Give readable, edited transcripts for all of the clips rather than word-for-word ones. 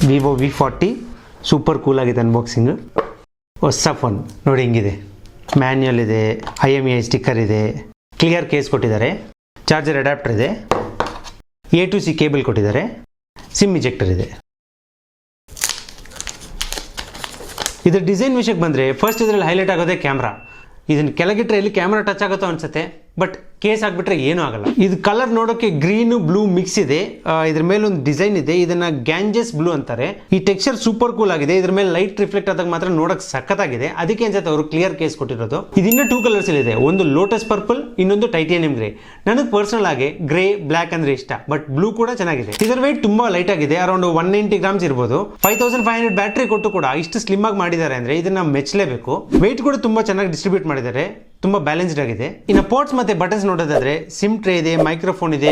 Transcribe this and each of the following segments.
Vivo V40 super cool ಆಗಿದೆ unboxing. ಹೊಸ phone ನೋಡಿ ಹಿಂಗಿದೆ. ಮ್ಯಾನ್ಯಲ್ ಇದೆ, IMEI ಸ್ಟಿಕ್ಕರ್ ಇದೆ, ಕ್ಲಿಯರ್ ಕೇಸ್ ಕೊಟ್ಟಿದ್ದಾರೆ, ಚಾರ್ಜರ್ ಅಡ್ಯಾಪ್ಟರ್ ಇದೆ, A to C ಕೇಬಲ್ ಕೊಟ್ಟಿದ್ದಾರೆ, ಸಿಮ್ ಇಜೆಕ್ಟರ್ ಇದೆ. ಇದರ ಡಿಸೈನ್ ವಿಷಯಕ್ಕೆ ಬಂದರೆ ಫಸ್ಟ್ ಇದರಲ್ಲಿ ಹೈಲೈಟ್ ಆಗೋದೇ ಕ್ಯಾಮ್ರಾ. ಇದನ್ನು ಕೆಳಗಿಟ್ರೆ ಇಲ್ಲಿ ಕ್ಯಾಮ್ರಾ ಟಚ್ ಆಗುತ್ತೋ ಅನ್ಸುತ್ತೆ, ಬಟ್ ಕೇಸ್ ಆಗಿಬಿಟ್ರೆ ಏನೂ ಆಗಲ್ಲ. ಇದು ಕಲರ್ ನೋಡೋಕ್ಕೆ ಗ್ರೀನು ಬ್ಲೂ ಮಿಕ್ಸ್ ಇದೆ. ಇದ್ರ ಮೇಲೆ ಒಂದು ಡಿಸೈನ್ ಇದೆ, ಇದನ್ನ ಗ್ಯಾಂಜೆಸ್ ಬ್ಲೂ ಅಂತಾರೆ. ಈ ಟೆಕ್ಸ್ಚರ್ ಸೂಪರ್ ಕೂಲ್ ಆಗಿದೆ. ಇದ್ರ ಮೇಲೆ ಲೈಟ್ ರಿಫ್ಲೆಕ್ಟ್ ಆದಾಗ ಮಾತ್ರ ನೋಡಕ್ಕೆ ಸಖತ್ತಾಗಿದೆ. ಅದಕ್ಕೆ ಅನ್ಸುತ್ತೆ ಅವರು ಕ್ಲಿಯರ್ ಕೇಸ್ ಕೊಟ್ಟಿರೋದು. ಇದನ್ನ 2 ಕಲರ್ಸ್ ಇದೆ, ಒಂದು ಲೋಟಸ್ ಪರ್ಪಲ್, ಇನ್ನೊಂದು ಟೈಟೇನಿಯಂ ಗ್ರೇ. ನನಗೆ ಪರ್ಸನಲ್ ಆಗಿ ಗ್ರೇ ಬ್ಲ್ಯಾಕ್ ಅಂದ್ರೆ ಇಷ್ಟ, ಬಟ್ ಬ್ಲೂ ಕೂಡ ಚೆನ್ನಾಗಿದೆ. ಇದರ weight ತುಂಬಾ ಲೈಟ್ ಆಗಿದೆ, ಅರೌಂಡ್ 190 ಗ್ರಾಮ್ಸ್ ಇರಬಹುದು. 5500 ಬ್ಯಾಟ್ರಿ ಕೊಟ್ಟು ಕೂಡ ಇಷ್ಟು ಸ್ಲಿಮ್ ಆಗಿ ಮಾಡಿದ್ದಾರೆ ಅಂದ್ರೆ ಇದನ್ನ ಮೆಚ್ಚಲೇಬೇಕು. weight ಕೂಡ ತುಂಬಾ ಚೆನ್ನಾಗಿ ಡಿಸ್ಟ್ರಿಬ್ಯೂಟ್ ಮಾಡಿದ್ದಾರೆ, ತುಂಬಾ ಬ್ಯಾಲೆನ್ಸ್ಡ್ ಆಗಿದೆ. ಇನ್ನು ಪೋರ್ಟ್ಸ್ ಮತ್ತೆ ಬಟನ್ಸ್ ನೋಡೋದಾದ್ರೆ ಸಿಮ್ ಟ್ರೇ ಇದೆ, ಮೈಕ್ರೋಫೋನ್ ಇದೆ,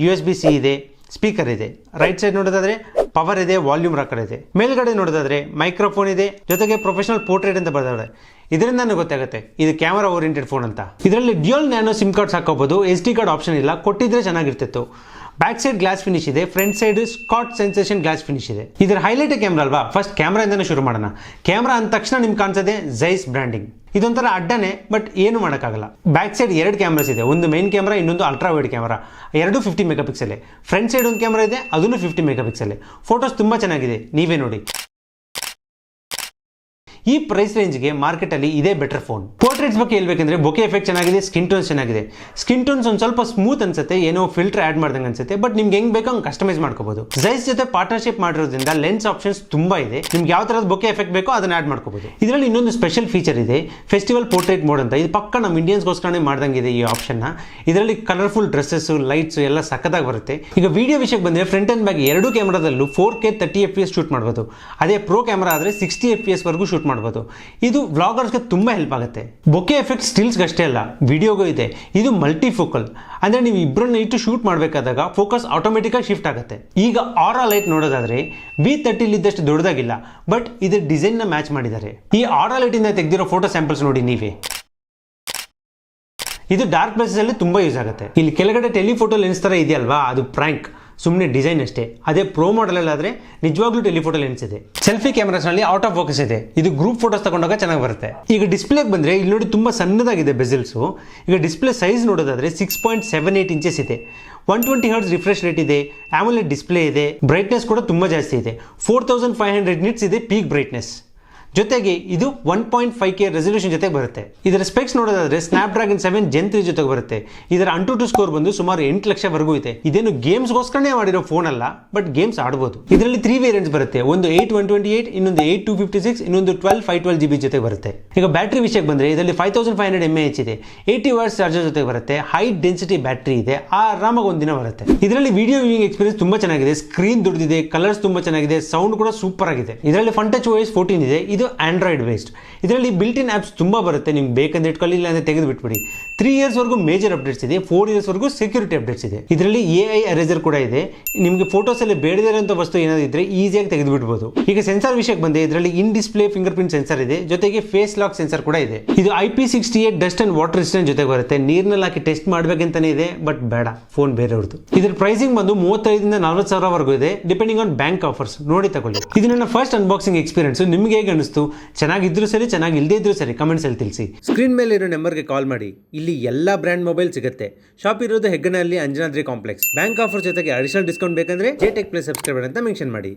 USB-C ಇದೆ, ಸ್ಪೀಕರ್ ಇದೆ. ರೈಟ್ ಸೈಡ್ ನೋಡೋದಾದ್ರೆ ಪವರ್ ಇದೆ, ವಾಲ್ಯೂಮ್ ರಾಕರ್ ಇದೆ. ಮೇಲ್ಗಡೆ ನೋಡೋದಾದ್ರೆ ಮೈಕ್ರೋಫೋನ್ ಇದೆ, ಜೊತೆಗೆ ಪ್ರೊಫೆಷನಲ್ ಪೋರ್ಟ್ರೇಟ್ ಅಂತ ಬರ್ತಾರೆ. ಇದರಿಂದ ನನಗೆ ಗೊತ್ತಾಗುತ್ತೆ ಇದು ಕ್ಯಾಮರಾ ಓರಿಯೆಂಟೆಡ್ ಫೋನ್ ಅಂತ. ಇದರಲ್ಲಿ ಡ್ಯುಯಲ್ ನ್ಯಾನೋ ಸಿಮ್ ಕಾರ್ಡ್ಸ್ ಹಾಕೋಬಹುದು. SD ಕಾರ್ಡ್ ಆಪ್ಷನ್ ಇಲ್ಲ, ಕೊಟ್ಟಿದ್ರೆ ಚೆನ್ನಾಗಿರ್ತಿತ್ತು. ಬ್ಯಾಕ್ ಸೈಡ್ ಗ್ಲಾಸ್ ಫಿನಿಶ್ ಇದೆ, front side Scott sensation glass finish ಇದೆ. ಇದರ ಹೈಲೈಟ್ ಕ್ಯಾಮ್ರಾ ಅಲ್ವಾ, ಫಸ್ಟ್ ಕ್ಯಾಮ್ರಾ ಇಂದಾನೆ ಶುರು ಮಾಡೋಣ. ಕ್ಯಾಮ್ರಾ ಅಂದ ತಕ್ಷಣ ನಿಮ್ಗೆ ಕಾಣಿಸದೆ Zeiss ಬ್ರ್ಯಾಂಡಿಂಗ್. ಇದೊಂಥರ ಅಡ್ಡನೆ, ಬಟ್ ಏನು ಮಾಡೋಕ್ಕಾಗಲ್ಲ. ಬ್ಯಾಕ್ ಸೈಡ್ 2 ಕ್ಯಾಮ್ರಾಸ್ ಇದೆ, ಒಂದು ಮೇನ್ ಕ್ಯಾಮ್ರಾ, ಇನ್ನೊಂದು ಅಲ್ಟ್ರಾ ವೈಡ್ ಕ್ಯಾಮ್ರಾ. ಎರಡು 50 ಮೆಗಾ ಪಿಕ್ಸೆಲ್. ಫ್ರಂಟ್ ಸೈಡ್ ಒಂದು ಕ್ಯಾಮ್ರಾ ಇದೆ, ಅದನ್ನು 50 ಮೆಗಾ ಪಿಕ್ಸೆಲ್. ಫೋಟೋಸ್ ತುಂಬಾ ಚೆನ್ನಾಗಿದೆ, ನೀವೇ ನೋಡಿ. ಈ ಪ್ರೈಸ್ ರೇಂಜ್ಗೆ ಮಾರ್ಕೆಟಲ್ಲಿ ಇದೇ ಬೆಟರ್ ಫೋನ್. ಪೋರ್ಟ್ರೇಟ್ಸ್ ಬಗ್ಗೆ ಹೇಳ್ಬೇಕಂದ್ರೆ ಬೊಕೆ ಎಫೆಕ್ಟ್ ಚೆನ್ನಾಗಿದೆ, ಸ್ಕಿನ್ ಟೋನ್ಸ್ ಚೆನ್ನಾಗಿದೆ. ಸ್ಕಿನ್ ಟೋನ್ಸ್ ಒಂದು ಸ್ವಲ್ಪ ಸ್ಮೂತ್ ಅನ್ಸುತ್ತೆ, ಏನೋ ಫಿಲ್ಟರ್ ಆಡ್ ಮಾಡ್ದಂಗೆ ಅನ್ಸುತ್ತೆ, ಬಟ್ ನಿಮ್ಗೆ ಹೆಂಗ್ ಬೇಕೋ ಹಂಗೆ ಕಸ್ಟಮೈಸ್ ಮಾಡ್ಕೋಬಹುದು. Zeiss ಜೊತೆ ಪಾರ್ಟ್ನರ್ಶಿಪ್ ಮಾಡಿರೋದ್ರಿಂದ ಲೆನ್ಸ್ ಆಪ್ಷನ್ಸ್ ತುಂಬಾ ಇದೆ. ನಿಮ್ಗೆ ಯಾವ ತರದ ಬೊಕೆ ಎಫೆಕ್ಟ್ ಬೇಕೋ ಅದನ್ನ ಆಡ್ ಮಾಡ್ಕೋಬಹುದು. ಇದರಲ್ಲಿ ಇನ್ನೊಂದು ಸ್ಪೆಷಲ್ ಫೀಚರ್ ಇದೆ, ಫೆಸ್ಟಿವಲ್ ಪೋರ್ಟ್ರೇಟ್ ಮೋಡ್ ಅಂತ. ಇದು ಪಕ್ಕ ನಮ್ಮ ಇಂಡಿಯನ್ಸ್ಗೋಸ್ಕರನೇ ಮಾಡ್ದಂಗಿದೆ ಈ ಆಪ್ಷನ್ ನ. ಇದರಲ್ಲಿ ಕಲರ್ಫುಲ್ ಡ್ರೆಸ್ಸಸ್, ಲೈಟ್ಸ್ ಎಲ್ಲ ಸಖತ್ತಾಗಿ ಬರುತ್ತೆ. ಈಗ ವಿಡಿಯೋ ವಿಷಯಕ್ಕೆ ಬಂದ್ರೆ ಫ್ರಂಟ್ ಅಂಡ್ ಬ್ಯಾಕ್ ಎರಡು ಕ್ಯಾಮ್ರಾದಲ್ಲೂ 4K 30 FPS ಶೂಟ್ ಮಾಡಬಹುದು. ಅದೇ ಪ್ರೋ ಕ್ಯಾಮ್ರಾ ಆದ್ರೆ 60 FPS ವರೆಗೂ ಶೂಟ್ ಮಾಡಬಹುದು. ಇದು ವ್ಲಾಗರ್ಸ್ಗೆ ತುಂಬಾ ಹೆಲ್ಪ್ ಆಗುತ್ತೆ. ಬೊಕೆ ಎಫೆಕ್ಟ್ ಸ್ಟಿಲ್ಸ್ ಅಷ್ಟೇ ಅಲ್ಲ, ವಿಡಿಯೋಗೂ ಇದೆ. ಇದು ಮಲ್ಟಿಫೋಕಲ್ ಅಂದ್ರೆ ನೀವು ಇಬ್ಬರನ್ನ ಇಟ್ಟು ಶೂಟ್ ಮಾಡಬೇಕಾದಾಗ ಫೋಕಸ್ ಆಟೋಮೆಟಿಕ್ ಆಗಿ ಶಿಫ್ಟ್ ಆಗುತ್ತೆ. ಈಗ ಆರಾ ಲೈಟ್ ನೋಡೋದಾದ್ರೆ V30 ಇದ್ದಷ್ಟು ದೊಡ್ಡದಾಗಿಲ್ಲ, ಬಟ್ ಇದ್ರ ಡಿಸೈನ್ ನ ಮ್ಯಾಚ್ ಮಾಡಿದ್ದಾರೆ. ಈ ಆರಾ ಲೈಟ್ ಇಂದ ತೆಗೆದಿರೋ ಫೋಟೋ ಸ್ಯಾಂಪಲ್ಸ್ ನೋಡಿ ನೀವೇ. ಇದು ಡಾರ್ಕ್ ಪ್ಲೇಸಸ್ ಅಲ್ಲಿ ತುಂಬಾ ಯೂಸ್ ಆಗುತ್ತೆ. ಇಲ್ಲಿ ಕೆಳಗಡೆ ಟೆಲಿಫೋಟೋ ಲೆನ್ಸ್ ತರ ಇದೆಯಲ್ವಾ, ಅದು ಪ್ರ್ಯಾಂಕ್, ಸುಮ್ಮನೆ ಡಿಸೈನ್ ಅಷ್ಟೇ. ಅದೇ ಪ್ರೋ ಮಾಡೆಲ್ ಆದ್ರೆ ನಿಜವಾಗ್ಲೂ ಟೆಲಿಫೋಟೋ ಲೆನ್ಸ್ ಇದೆ. ಸೆಲ್ಫಿ ಕ್ಯಾಮ್ರಾಸ್ ನಲ್ಲಿ ಔಟ್ ಆಫ್ ಫೋಕಸ್ ಇದೆ, ಇದು ಗ್ರೂಪ್ ಫೋಟೋಸ್ ತಗೊಂಡಾಗ ಚೆನ್ನಾಗಿ ಬರುತ್ತೆ. ಈಗ ಡಿಸ್ಪ್ಲೇಗೆ ಬಂದ್ರೆ ಇಲ್ಲಿ ನೋಡಿ ತುಂಬಾ ಸಣ್ಣದಾಗಿದೆ ಬೆಸಲ್ಸ್. ಈಗ ಡಿಸ್ಪ್ಲೇ ಸೈಜ್ ನೋಡೋದಾದ್ರೆ 6.78 ಇಂಚಸ್ ಇದೆ. 120 Hz ರಿಫ್ರೆಶ್ ರೇಟ್ ಇದೆ, AMOLED ಡಿಸ್ಪ್ಲೇ ಇದೆ, ಬ್ರೈಟ್ನೆಸ್ ಕೂಡ ತುಂಬಾ ಜಾಸ್ತಿ ಇದೆ. 4500 ನಿಟ್ಸ್ ಇದೆ ಪೀಕ್ ಬ್ರೈಟ್ನೆಸ್. ಜೊತೆಗೆ ಇದು 1.5K ರೆಸಲ್ಯೂಷನ್ ಜೊತೆಗೆ ಬರುತ್ತೆ. ಇದರ ಸ್ಪೆಕ್ಸ್ ನೋಡೋದಾದ್ರೆ ಸ್ನ್ಯಾಪ್ಡ್ರ್ಯಾಗನ್ 7 Gen 3 ಜೊತೆಗೆ ಬರುತ್ತೆ. ಇದರ ANTUTU ಸ್ಕೋರ್ ಬಂದು ಸುಮಾರು 8 ಲಕ್ಷವರೆಗೂ ಇದೆ. ಇದೇನು ಗೇಮ್ಸ್ಗೋಸ್ಕರನೇ ಮಾಡಿರೋ ಫೋನ್ ಅಲ್ಲ, ಬಟ್ ಗೇಮ್ಸ್ ಆಡಬಹುದು. ಇದರಲ್ಲಿ 3 ವೇರಿಯಂಟ್ಸ್ ಬರುತ್ತೆ, ಒಂದು 8/128, ಇನ್ನೊಂದು 8/256, ಇನ್ನೊಂದು 12/512 GB ಜೊತೆಗೆ ಬರುತ್ತೆ. ಈಗ ಬ್ಯಾಟ್ರಿ ವಿಷಯಕ್ಕೆ ಬಂದ್ರೆ ಇದರಲ್ಲಿ 5500 mAh ಇದೆ, 80 ವಾಟ್ಸ್ ಚಾರ್ಜರ್ ಜೊತೆಗೆ ಬರುತ್ತೆ, ಹೈ ಡೆನ್ಸಿಟಿ ಬ್ಯಾಟ್ರಿ ಇದೆ, ಆರಾಮಾಗಿ ಒಂದಿನ ಬರುತ್ತೆ. ಇದರಲ್ಲಿ ವಿಡಿಯೋ ವ್ಯೂಯಿಂಗ್ ಎಕ್ಸ್ಪೀರಿಯನ್ಸ್ ತುಂಬಾ ಚೆನ್ನಾಗಿದೆ, ಸ್ಕ್ರೀನ್ ದೊಡ್ಡದಿದೆ, ಕಲರ್ಸ್ ತುಂಬಾ ಚೆನ್ನಾಗಿದೆ, ಸೌಂಡ್ ಕೂಡ ಸೂಪರ್ ಆಗಿದೆ. ಇದರಲ್ಲಿ FunTouch OS 14 ಇದೆ, ಇದು ಆಂಡ್ರಾಯ್ಡ್ ಬೇಸ್ಡ್. ಇದರಲ್ಲಿ ಬಿಲ್ಟ್ ಇನ್ ಆಪ್ಸ್ ತುಂಬಾ ಬರುತ್ತೆ, ನಿಮ್ಗೆ ಬೇಕಂದ್ರೆ ಇಟ್ಕೊಳ್ಳಿ, ಇಲ್ಲ ಅಂದ್ರೆ ತೆಗೆದು ಬಿಟ್ಬಿಡಿ. 3 ಇಯರ್ಸ್ ವರೆಗೂ ಮೇಜರ್ ಅಪ್ಡೇಟ್ಸ್ ಇದೆ, 4 ಇಯರ್ಸ್ ವರೆಗೂ ಸೆಕ್ಯೂರಿಟಿ ಅಪ್ಡೇಟ್ಸ್ ಇದೆ. ಇದರಲ್ಲಿ AI ಎರೇಸರ್ ಕೂಡ ಇದೆ, ನಿಮಗೆ ಫೋಟೋಸ್ ಅಲ್ಲಿ ಬೇಡದಿರೋಂಥ ವಸ್ತು ಏನಾದ್ರು ಇದ್ರೆ ಈಸಿಯಾಗಿ ತೆಗೆದು ಬಿಡಬಹುದು. ಈಗ ಸೆನ್ಸಾರ್ ವಿಷಯಕ್ಕೆ ಬಂದೆ, ಇದರಲ್ಲಿ ಇನ್ ಡಿಸ್ಪ್ಲೇ ಫಿಂಗರ್ ಪ್ರಿಂಟ್ ಸೆನ್ಸರ್ ಇದೆ, ಜೊತೆಗೆ ಫೇಸ್ ಲಾಕ್ ಸೆನ್ಸರ್ ಕೂಡ ಇದೆ. ಇದು IP68 dust and water resistant ಜೊತೆಗೆ ಬರುತ್ತೆ. ನೀರ್ನಲ್ಲಿ ಹಾಕಿ ಟೆಸ್ಟ್ ಮಾಡ್ಬೇಕಂತಾನೆ ಇದೆ, ಬಟ್ ಬೇಡ, ಫೋನ್ ಬೇರೆಯವ್ರದ್ದು. ಇದ್ರ ಪ್ರೈಸಿಂಗ್ ಬಂದು 35,000 ಇಂದ 40,000 ವರೆಗೂ ಇದೆ, ಡಿಪೆಂಡಿಂಗ್ ಆನ್ ಬ್ಯಾಂಕ್ ಆಫರ್ಸ್. ನೋಡಿ ತಗೊಳ್ಳಿ. ಇದು ನನ್ನ ಫಸ್ಟ್ ಅನ್ಬಾಕ್ಸಿಂಗ್ ಎಕ್ಸ್ಪೀರಿಯನ್ಸ್. ನಿಮ್ಗೆ ಹೇಗೆ ಅನಿಸ್ತು? ಚೆನ್ನಾಗಿದ್ರು ಸರಿ, ಚೆನ್ನಾಗಿ ಇಲ್ಲದೇ ಇದ್ರು ಸರಿ, ಕಮೆಂಟ್ಸ್ ಅಲ್ಲಿ ತಿಳಿಸಿ. ಸ್ಕ್ರೀನ್ ಮೇಲೆ ಇರೋ ನಂಬರ್ಗೆ ಕಾಲ್ ಮಾಡಿ. ಇಲ್ಲಿ ಎಲ್ಲಾ ಬ್ರ್ಯಾಂಡ್ ಮೊಬೈಲ್ ಸಿಗುತ್ತೆ. ಶಾಪ್ ಇರೋದು Hegganahalli Anjanadri complex. Bank offer ಜೊತೆಗೆ ಅಡಿಷನಲ್ ಡಿಸ್ಕೌಂಟ್ ಬೇಕಂದ್ರೆ JTech Plus ಸಬ್ಸ್ಕ್ರೈಬರ್ ಅಂತ ಮೆನ್ಷನ್ ಮಾಡಿ.